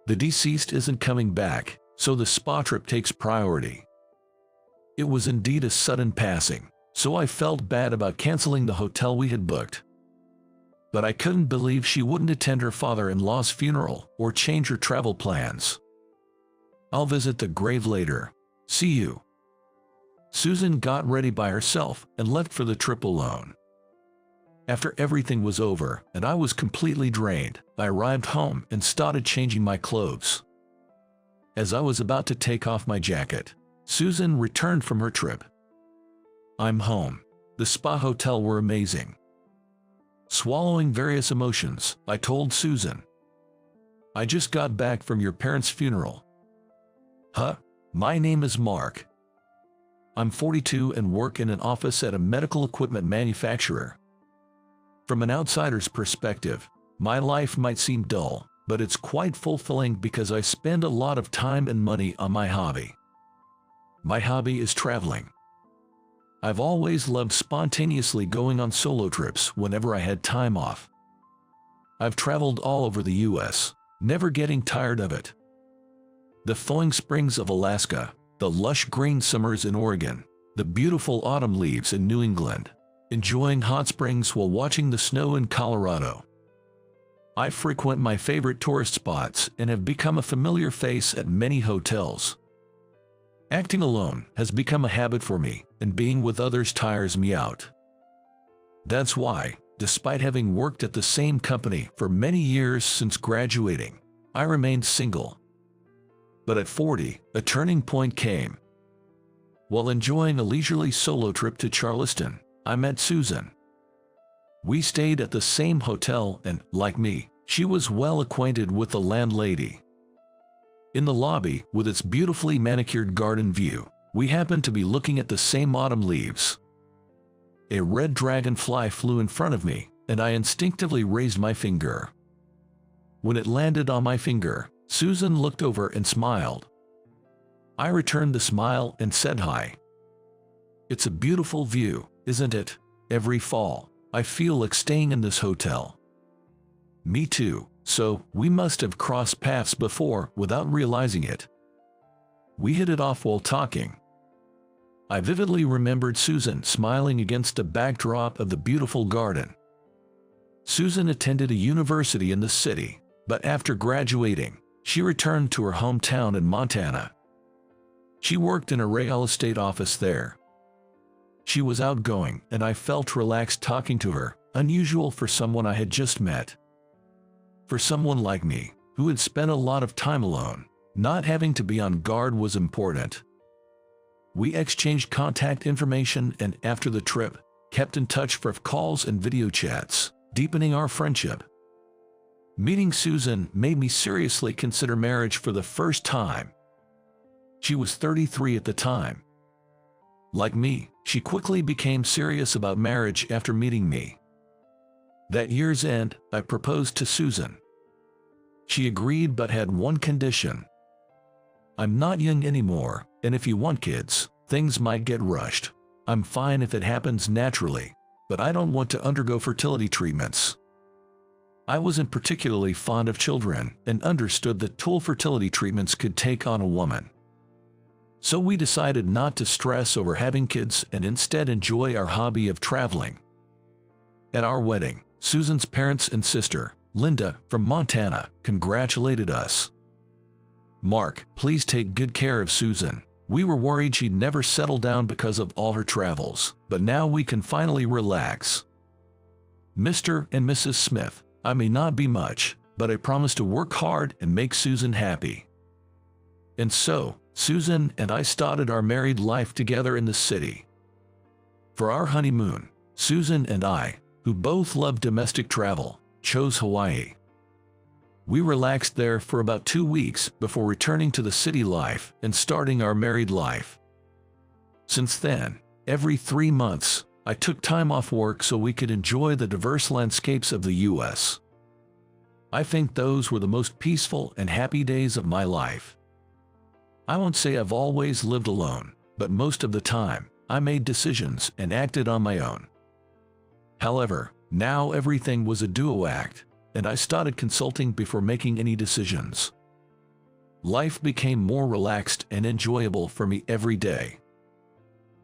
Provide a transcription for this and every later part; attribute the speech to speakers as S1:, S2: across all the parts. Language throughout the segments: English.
S1: The deceased isn't coming back, so the spa trip takes priority. It was indeed a sudden passing, so I felt bad about canceling the hotel we had booked. But I couldn't believe she wouldn't attend her father-in-law's funeral or change her travel plans. I'll visit the grave later. See you. Susan got ready by herself and left for the trip alone. After everything was over and I was completely drained, I arrived home and started changing my clothes. As I was about to take off my jacket, Susan returned from her trip. I'm home. The spa hotel were amazing. Swallowing various emotions, I told Susan. I just got back from your parents' funeral. Huh? My name is Mark. I'm 42 and work in an office at a medical equipment manufacturer. From an outsider's perspective, my life might seem dull, but it's quite fulfilling because I spend a lot of time and money on my hobby. My hobby is traveling. I've always loved spontaneously going on solo trips whenever I had time off. I've traveled all over the US, never getting tired of it. The thawing springs of Alaska, the lush green summers in Oregon, the beautiful autumn leaves in New England, enjoying hot springs while watching the snow in Colorado. I frequent my favorite tourist spots and have become a familiar face at many hotels. Acting alone has become a habit for me, and being with others tires me out. That's why, despite having worked at the same company for many years since graduating, I remained single. But at 40, a turning point came. While enjoying a leisurely solo trip to Charleston, I met Susan. We stayed at the same hotel and, like me, she was well acquainted with the landlady. In the lobby, with its beautifully manicured garden view, we happened to be looking at the same autumn leaves. A red dragonfly flew in front of me, and I instinctively raised my finger. When it landed on my finger, Susan looked over and smiled. I returned the smile and said hi. It's a beautiful view, isn't it? Every fall, I feel like staying in this hotel. Me too. So, we must have crossed paths before without realizing it. We hit it off while talking. I vividly remembered Susan smiling against a backdrop of the beautiful garden. Susan attended a university in the city, but after graduating, she returned to her hometown in Montana. She worked in a real estate office there. She was outgoing, and I felt relaxed talking to her, unusual for someone I had just met. For someone like me, who had spent a lot of time alone, not having to be on guard was important. We exchanged contact information and, after the trip, kept in touch for calls and video chats, deepening our friendship. Meeting Susan made me seriously consider marriage for the first time. She was 33 at the time. Like me, she quickly became serious about marriage after meeting me. That year's end, I proposed to Susan. She agreed but had one condition. I'm not young anymore, and if you want kids, things might get rushed. I'm fine if it happens naturally, but I don't want to undergo fertility treatments. I wasn't particularly fond of children and understood that tool fertility treatments could take on a woman. So we decided not to stress over having kids and instead enjoy our hobby of traveling. At our wedding, Susan's parents and sister, Linda, from Montana, congratulated us. Mark, please take good care of Susan. We were worried she'd never settle down because of all her travels, but now we can finally relax. Mr. and Mrs. Smith, I may not be much, but I promise to work hard and make Susan happy. And so, Susan and I started our married life together in the city. For our honeymoon, Susan and I, who both love domestic travel, chose Hawaii. We relaxed there for about 2 weeks before returning to the city life and starting our married life. Since then, every 3 months, I took time off work so we could enjoy the diverse landscapes of the US. I think those were the most peaceful and happy days of my life. I won't say I've always lived alone, but most of the time, I made decisions and acted on my own. However, now everything was a duo act, and I started consulting before making any decisions. Life became more relaxed and enjoyable for me every day.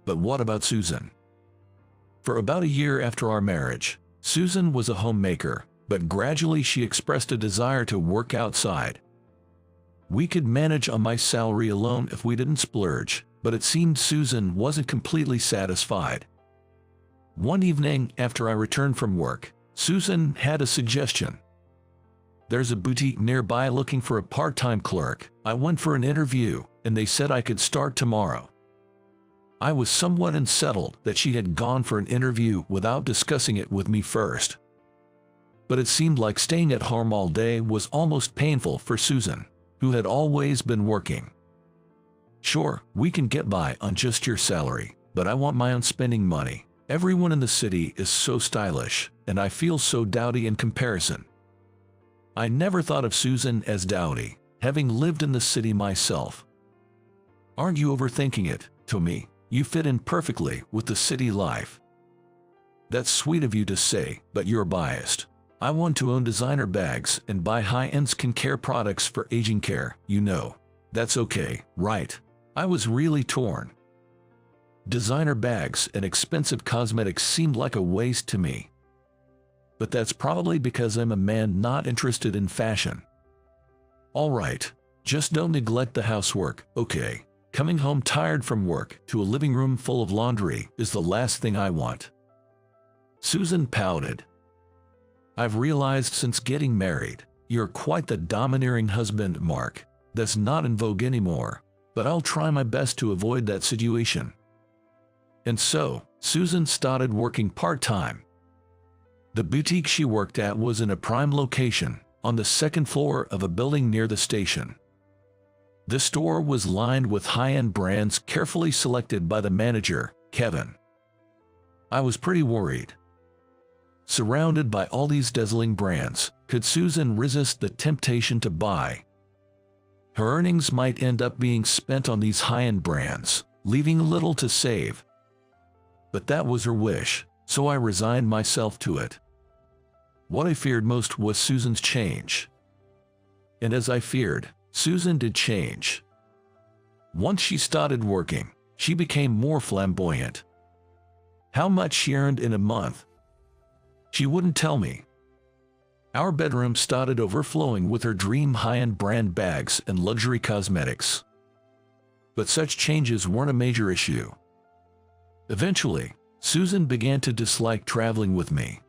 S1: But what about Susan? For about a year after our marriage, Susan was a homemaker, but gradually she expressed a desire to work outside. We could manage on my salary alone if we didn't splurge, but it seemed Susan wasn't completely satisfied. One evening after I returned from work, Susan had a suggestion. "There's a boutique nearby looking for a part-time clerk. I went for an interview, and they said I could start tomorrow." I was somewhat unsettled that she had gone for an interview without discussing it with me first. But it seemed like staying at home all day was almost painful for Susan, who had always been working. "Sure, we can get by on just your salary, but I want my own spending money. Everyone in the city is so stylish, and I feel so dowdy in comparison." I never thought of Susan as dowdy, having lived in the city myself. "Aren't you overthinking it, Tommy? You fit in perfectly with the city life." "That's sweet of you to say, but you're biased. I want to own designer bags and buy high-end skincare products for aging care, you know. That's okay, right?" I was really torn. Designer bags and expensive cosmetics seemed like a waste to me. But that's probably because I'm a man not interested in fashion. "All right, just don't neglect the housework, okay? Coming home tired from work to a living room full of laundry is the last thing I want." Susan pouted. "I've realized since getting married, you're quite the domineering husband, Mark. That's not in vogue anymore, but I'll try my best to avoid that situation." And so, Susan started working part-time. The boutique she worked at was in a prime location, on the second floor of a building near the station. The store was lined with high-end brands carefully selected by the manager, Kevin. I was pretty worried. Surrounded by all these dazzling brands, could Susan resist the temptation to buy? Her earnings might end up being spent on these high-end brands, leaving little to save. But that was her wish, so I resigned myself to it. What I feared most was Susan's change. And as I feared, Susan did change. Once she started working, she became more flamboyant. How much she earned in a month? She wouldn't tell me. Our bedroom started overflowing with her dream high-end brand bags and luxury cosmetics. But such changes weren't a major issue. Eventually, Susan began to dislike traveling with me.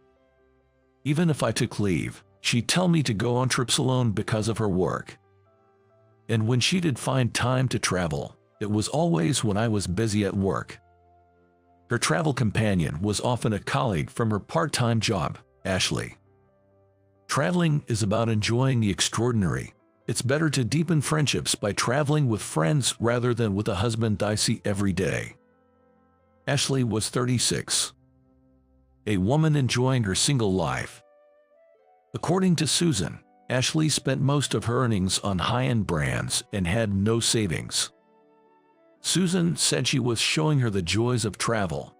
S1: Even if I took leave, she'd tell me to go on trips alone because of her work. And when she did find time to travel, it was always when I was busy at work. Her travel companion was often a colleague from her part-time job, Ashley. Traveling is about enjoying the extraordinary. It's better to deepen friendships by traveling with friends rather than with a husband I see every day. Ashley was 36. A woman enjoying her single life. According to Susan, Ashley spent most of her earnings on high-end brands and had no savings. Susan said she was showing her the joys of travel.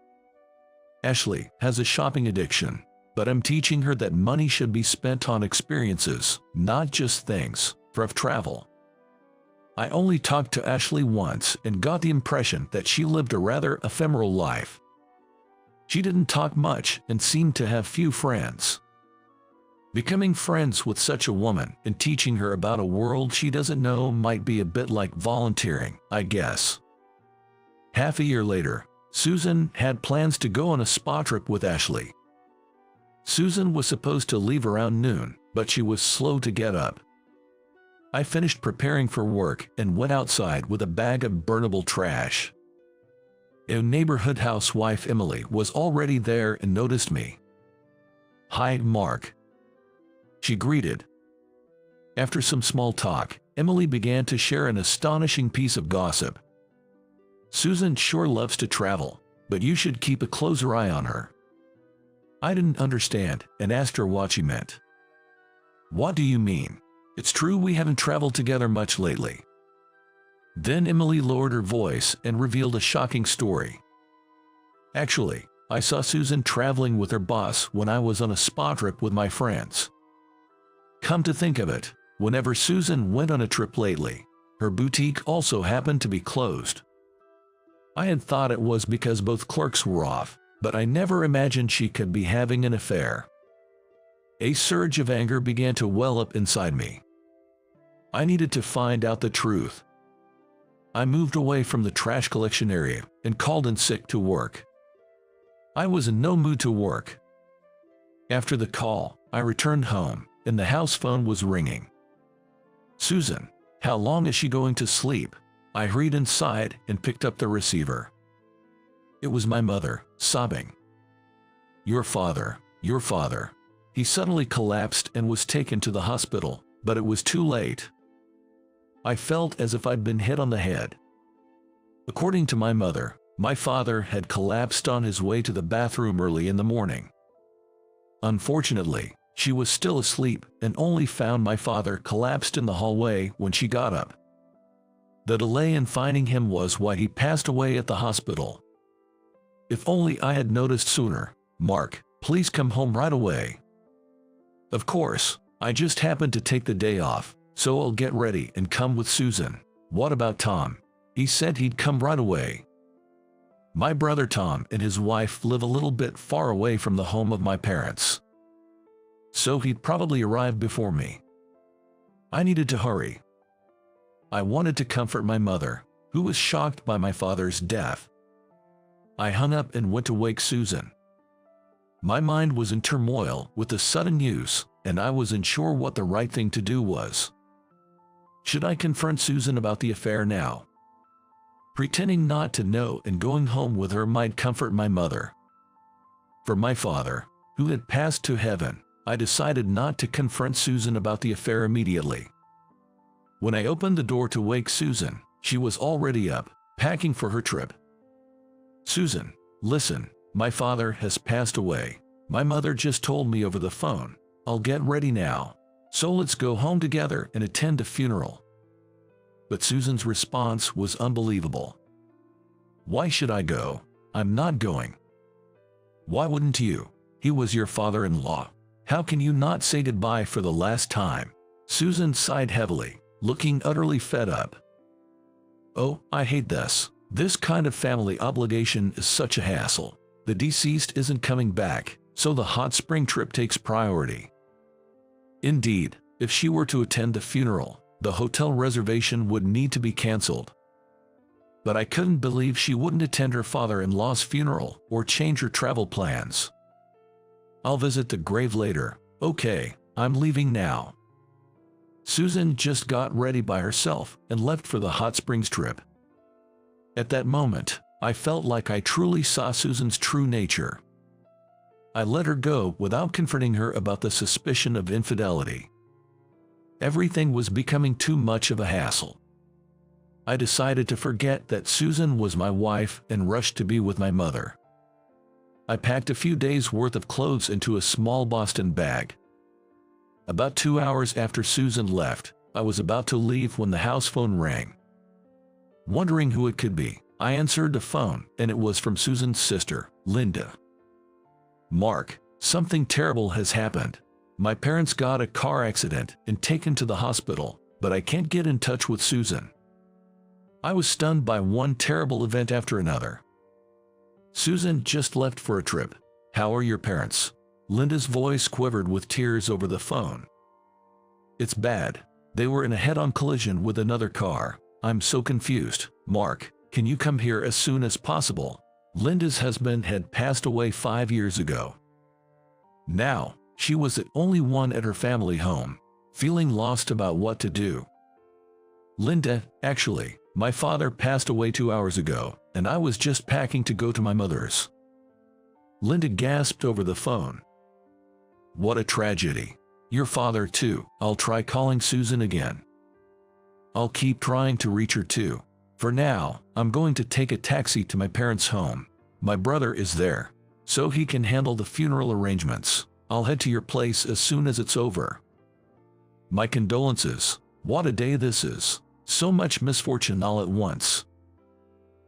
S1: Ashley has a shopping addiction, but I'm teaching her that money should be spent on experiences, not just things, for travel. I only talked to Ashley once and got the impression that she lived a rather ephemeral life. She didn't talk much and seemed to have few friends. Becoming friends with such a woman and teaching her about a world she doesn't know might be a bit like volunteering, I guess. Half a year later, Susan had plans to go on a spa trip with Ashley. Susan was supposed to leave around noon, but she was slow to get up. I finished preparing for work and went outside with a bag of burnable trash. A neighborhood housewife, Emily, was already there and noticed me. "Hi, Mark," she greeted. After some small talk, Emily began to share an astonishing piece of gossip. "Susan sure loves to travel, but you should keep a closer eye on her." I didn't understand and asked her what she meant. "What do you mean? It's true we haven't traveled together much lately." Then Emily lowered her voice and revealed a shocking story. "Actually, I saw Susan traveling with her boss when I was on a spa trip with my friends. Come to think of it, whenever Susan went on a trip lately, Her boutique also happened to be closed. I had thought it was because both clerks were off, but I never imagined she could be having an affair. A surge of anger began to well up inside me. I needed to find out the truth. I moved away from the trash collection area and called in sick to work. I was in no mood to work. After the call, I returned home, and the house phone was ringing. "Susan, how long is she going to sleep?" I hurried inside and picked up the receiver. It was my mother, sobbing. Your father. He suddenly collapsed and was taken to the hospital, but it was too late. I felt as if I'd been hit on the head. According to my mother, my father had collapsed on his way to the bathroom early in the morning. Unfortunately, she was still asleep and only found my father collapsed in the hallway when she got up. The delay in finding him was why he passed away at the hospital. If only I had noticed sooner. "Mark, please come home right away." Of course, I just happened to take the day off, so I'll get ready and come with Susan. "What about Tom?" He said he'd come right away. My brother Tom and his wife live a little bit far away from the home of my parents, so he'd probably arrive before me. I needed to hurry. I wanted to comfort my mother, who was shocked by my father's death. I hung up and went to wake Susan. My mind was in turmoil with the sudden news, and I wasn't sure what the right thing to do was. Should I confront Susan about the affair now? Pretending not to know and going home with her might comfort my mother. For my father, who had passed to heaven, I decided not to confront Susan about the affair immediately. When I opened the door to wake Susan, she was already up, packing for her trip. "Susan, listen, my father has passed away. My mother just told me over the phone. I'll get ready now, so let's go home together and attend the funeral." But Susan's response was unbelievable. "Why should I go? I'm not going." "Why wouldn't you? He was your father-in-law. How can you not say goodbye for the last time?" Susan sighed heavily, looking utterly fed up. "Oh, I hate this. This kind of family obligation is such a hassle. The deceased isn't coming back, so the hot spring trip takes priority. Indeed, if she were to attend the funeral, the hotel reservation would need to be canceled." But I couldn't believe she wouldn't attend her father-in-law's funeral or change her travel plans. "I'll visit the grave later. Okay, I'm leaving now." Susan just got ready by herself and left for the hot springs trip. At that moment, I felt like I truly saw Susan's true nature. I let her go without confronting her about the suspicion of infidelity. Everything was becoming too much of a hassle. I decided to forget that Susan was my wife and rushed to be with my mother. I packed a few days' worth of clothes into a small Boston bag. About 2 hours after Susan left, I was about to leave when the house phone rang. Wondering who it could be, I answered the phone, and it was from Susan's sister, Linda. "Mark, something terrible has happened. My parents got a car accident and taken to the hospital, but I can't get in touch with Susan." I was stunned by one terrible event after another. "Susan just left for a trip. How are your parents?" Linda's voice quivered with tears over the phone. "It's bad. They were in a head-on collision with another car. I'm so confused. Mark, can you come here as soon as possible?" Linda's husband had passed away 5 years ago. Now, she was the only one at her family home, feeling lost about what to do. "Linda, actually, my father passed away 2 hours ago, and I was just packing to go to my mother's." Linda gasped over the phone. "What a tragedy. Your father too." I'll try calling Susan again. I'll keep trying to reach her too. For now, I'm going to take a taxi to my parents' home. My brother is there, so he can handle the funeral arrangements. I'll head to your place as soon as it's over. My condolences. What a day this is. So much misfortune all at once.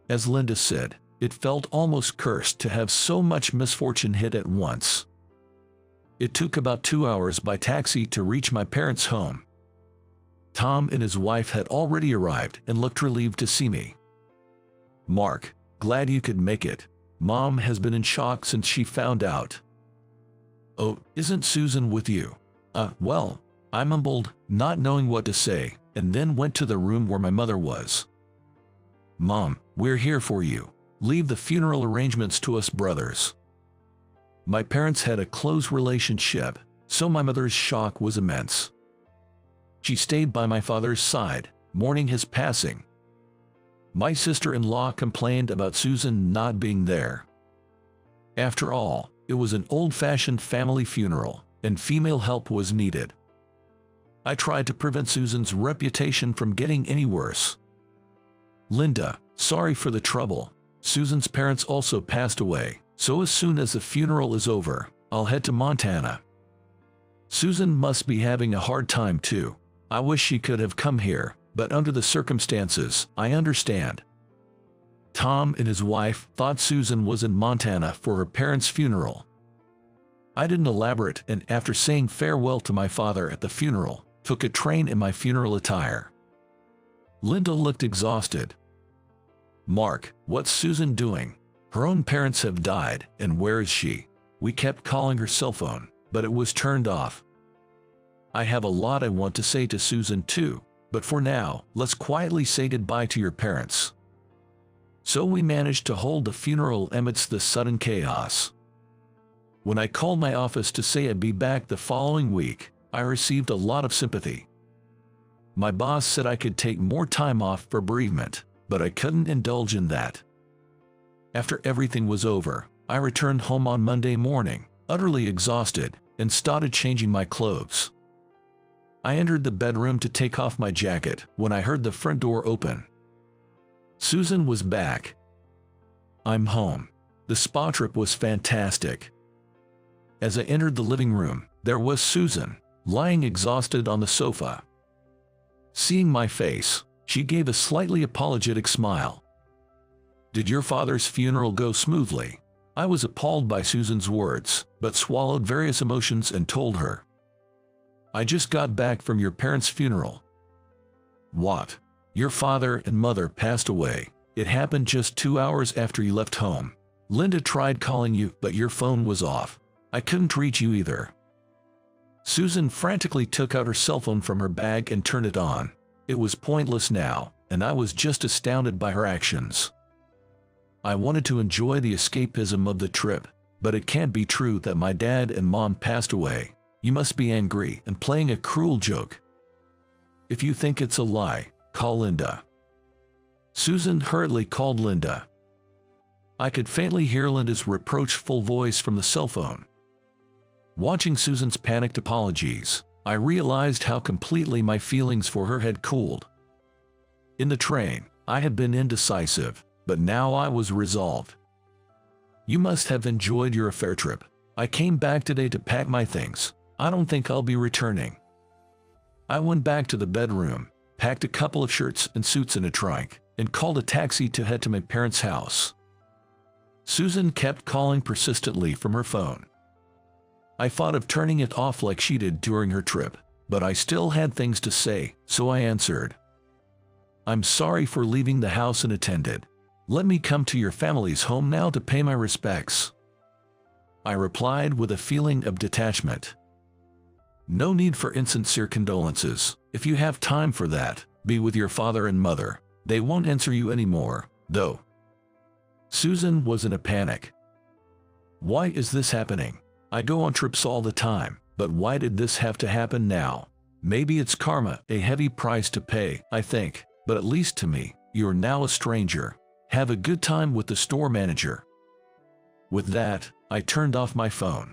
S1: As Linda said, it felt almost cursed to have so much misfortune hit at once. It took about 2 hours by taxi to reach my parents' home. Tom and his wife had already arrived and looked relieved to see me. "Mark, glad you could make it. Mom has been in shock since she found out." "Oh, isn't Susan with you?" Well, I mumbled, not knowing what to say, and then went to the room where my mother was. "Mom, we're here for you. Leave the funeral arrangements to us brothers." My parents had a close relationship, so my mother's shock was immense. She stayed by my father's side, mourning his passing. My sister-in-law complained about Susan not being there. After all, it was an old-fashioned family funeral, and female help was needed. I tried to prevent Susan's reputation from getting any worse. "Linda, sorry for the trouble. Susan's parents also passed away, so as soon as the funeral is over, I'll head to Montana. Susan must be having a hard time too. I wish she could have come here, but under the circumstances, I understand." Tom and his wife thought Susan was in Montana for her parents' funeral. I didn't elaborate, and after saying farewell to my father at the funeral, took a train in my funeral attire. Linda looked exhausted. "Mark, what's Susan doing? Her own parents have died, and where is she?" We kept calling her cell phone, but it was turned off. "I have a lot I want to say to Susan too, but for now, let's quietly say goodbye to your parents." So we managed to hold the funeral amidst the sudden chaos. When I called my office to say I'd be back the following week, I received a lot of sympathy. My boss said I could take more time off for bereavement, but I couldn't indulge in that. After everything was over, I returned home on Monday morning, utterly exhausted, and started changing my clothes. I entered the bedroom to take off my jacket when I heard the front door open. Susan was back. "I'm home. The spa trip was fantastic." As I entered the living room, there was Susan, lying exhausted on the sofa. Seeing my face, she gave a slightly apologetic smile. "Did your father's funeral go smoothly?" I was appalled by Susan's words, but swallowed various emotions and told her. "I just got back from your parents' funeral." "What? Your father and mother passed away? It happened just 2 hours after you left home. Linda tried calling you, but your phone was off. I couldn't reach you either." Susan frantically took out her cell phone from her bag and turned it on. It was pointless now, and I was just astounded by her actions. I wanted to enjoy the escapism of the trip, but it can't be true that my dad and mom passed away. You must be angry and playing a cruel joke. If you think it's a lie, call Linda. Susan hurriedly called Linda. I could faintly hear Linda's reproachful voice from the cell phone. Watching Susan's panicked apologies, I realized how completely my feelings for her had cooled. In the train, I had been indecisive, but now I was resolved. "You must have enjoyed your affair trip. I came back today to pack my things. I don't think I'll be returning." I went back to the bedroom, packed a couple of shirts and suits in a trunk, and called a taxi to head to my parents' house. Susan kept calling persistently from her phone. I thought of turning it off like she did during her trip, but I still had things to say, so I answered. "I'm sorry for leaving the house unattended. Let me come to your family's home now to pay my respects." I replied with a feeling of detachment. "No need for insincere condolences. If you have time for that, be with your father and mother. They won't answer you anymore, though." Susan was in a panic. "Why is this happening? I go on trips all the time, but why did this have to happen now? Maybe it's karma, a heavy price to pay, I think, but at least to me, you're now a stranger. Have a good time with the store manager." With that, I turned off my phone.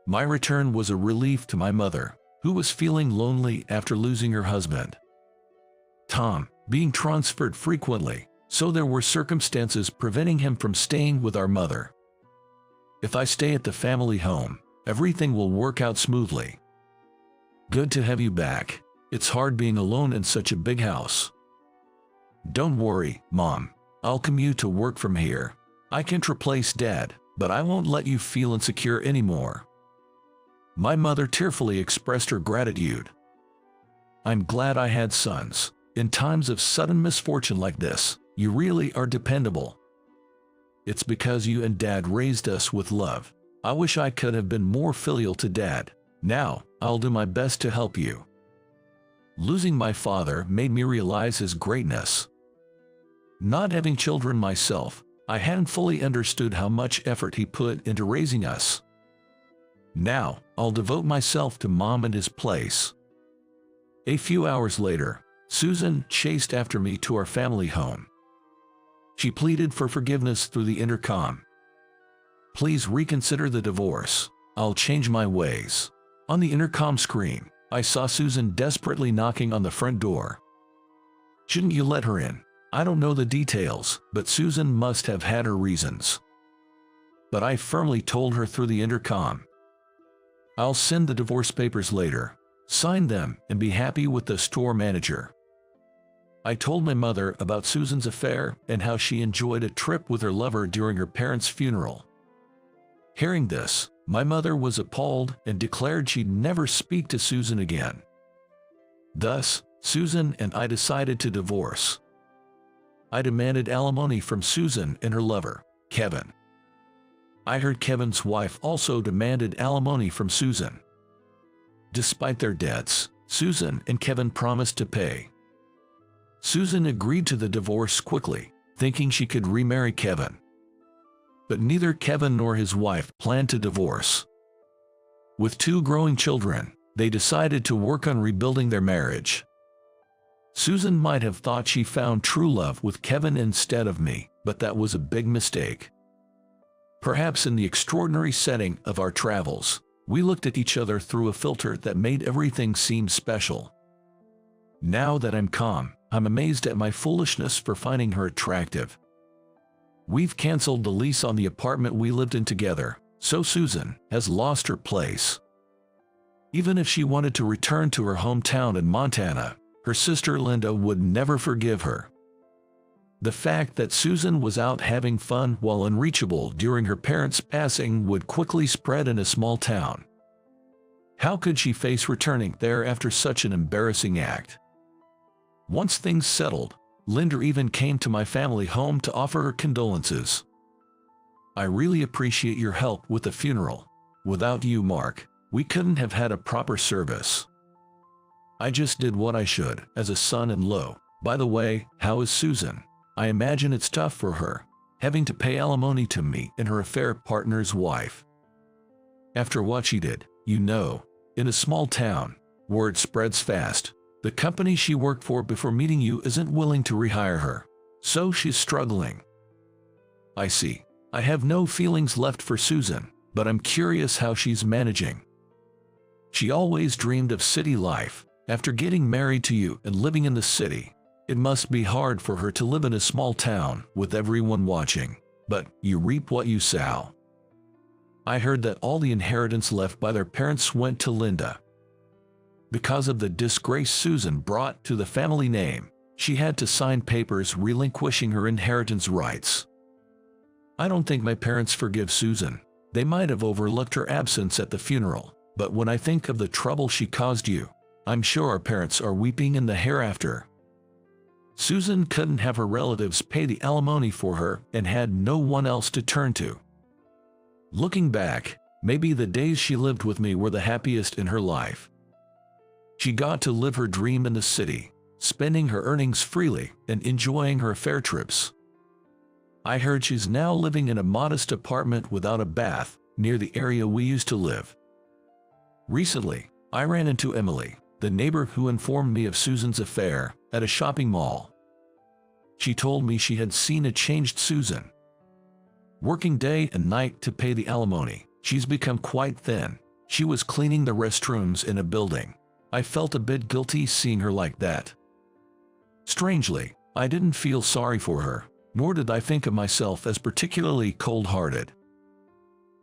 S1: My return was a relief to my mother, who was feeling lonely after losing her husband, Tom, being transferred frequently, so there were circumstances preventing him from staying with our mother. "If I stay at the family home, everything will work out smoothly." "Good to have you back. It's hard being alone in such a big house." "Don't worry, Mom. I'll commute to work from here. I can't replace Dad, but I won't let you feel insecure anymore." My mother tearfully expressed her gratitude. I'm glad I had sons. In times of sudden misfortune like this, you really are dependable. It's because you and Dad raised us with love. I wish I could have been more filial to Dad. Now, I'll do my best to help you. Losing my father made me realize his greatness. Not having children myself, I hadn't fully understood how much effort he put into raising us. Now, I'll devote myself to Mom and his place. A few hours later, Susan chased after me to our family home. She pleaded for forgiveness through the intercom. Please reconsider the divorce. I'll change my ways. On the intercom screen, I saw Susan desperately knocking on the front door. Shouldn't you let her in? I don't know the details, but Susan must have had her reasons. But I firmly told her through the intercom. I'll send the divorce papers later. Sign them and be happy with the store manager. I told my mother about Susan's affair and how she enjoyed a trip with her lover during her parents' funeral. Hearing this, my mother was appalled and declared she'd never speak to Susan again. Thus, Susan and I decided to divorce. I demanded alimony from Susan and her lover, Kevin. I heard Kevin's wife also demanded alimony from Susan. Despite their debts, Susan and Kevin promised to pay. Susan agreed to the divorce quickly, thinking she could remarry Kevin. But neither Kevin nor his wife planned to divorce. With 2 growing children, they decided to work on rebuilding their marriage. Susan might have thought she found true love with Kevin instead of me, but that was a big mistake. Perhaps in the extraordinary setting of our travels, we looked at each other through a filter that made everything seem special. Now that I'm calm, I'm amazed at my foolishness for finding her attractive. We've canceled the lease on the apartment we lived in together, so Susan has lost her place. Even if she wanted to return to her hometown in Montana, her sister Linda would never forgive her. The fact that Susan was out having fun while unreachable during her parents' passing would quickly spread in a small town. How could she face returning there after such an embarrassing act? Once things settled, Linda even came to my family home to offer her condolences. I really appreciate your help with the funeral. Without you, Mark, we couldn't have had a proper service. I just did what I should as a son-in-law. By the way, how is Susan? I imagine it's tough for her, having to pay alimony to me and her affair partner's wife. After what she did, you know, in a small town, word spreads fast. The company she worked for before meeting you isn't willing to rehire her, so she's struggling. I see. I have no feelings left for Susan, but I'm curious how she's managing. She always dreamed of city life. After getting married to you and living in the city, it must be hard for her to live in a small town with everyone watching, but you reap what you sow. I heard that all the inheritance left by their parents went to Linda. Because of the disgrace Susan brought to the family name, she had to sign papers relinquishing her inheritance rights. I don't think my parents forgive Susan. They might have overlooked her absence at the funeral, but when I think of the trouble she caused you, I'm sure our parents are weeping in the hereafter. Susan couldn't have her relatives pay the alimony for her and had no one else to turn to. Looking back, maybe the days she lived with me were the happiest in her life. She got to live her dream in the city, spending her earnings freely and enjoying her fair trips. I heard she's now living in a modest apartment without a bath, near the area we used to live. Recently, I ran into Emily, the neighbor who informed me of Susan's affair, at a shopping mall. She told me she had seen a changed Susan. Working day and night to pay the alimony, she's become quite thin. She was cleaning the restrooms in a building. I felt a bit guilty seeing her like that. Strangely, I didn't feel sorry for her, nor did I think of myself as particularly cold-hearted.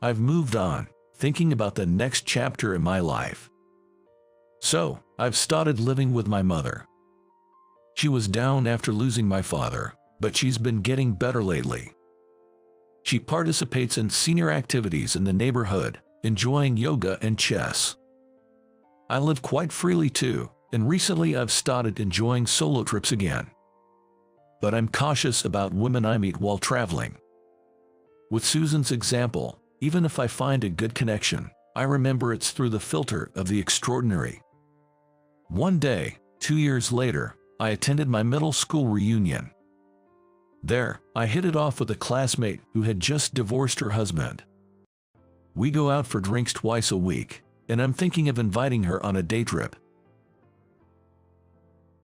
S1: I've moved on, thinking about the next chapter in my life. So, I've started living with my mother. She was down after losing my father, but she's been getting better lately. She participates in senior activities in the neighborhood, enjoying yoga and chess. I live quite freely too, And recently I've started enjoying solo trips again. But I'm cautious about women I meet while traveling. With Susan's example, even if I find a good connection, I remember it's through the filter of the extraordinary. One day, 2 years later, I attended my middle school reunion. There, I hit it off with a classmate who had just divorced her husband. We go out for drinks twice a week, and I'm thinking of inviting her on a day trip.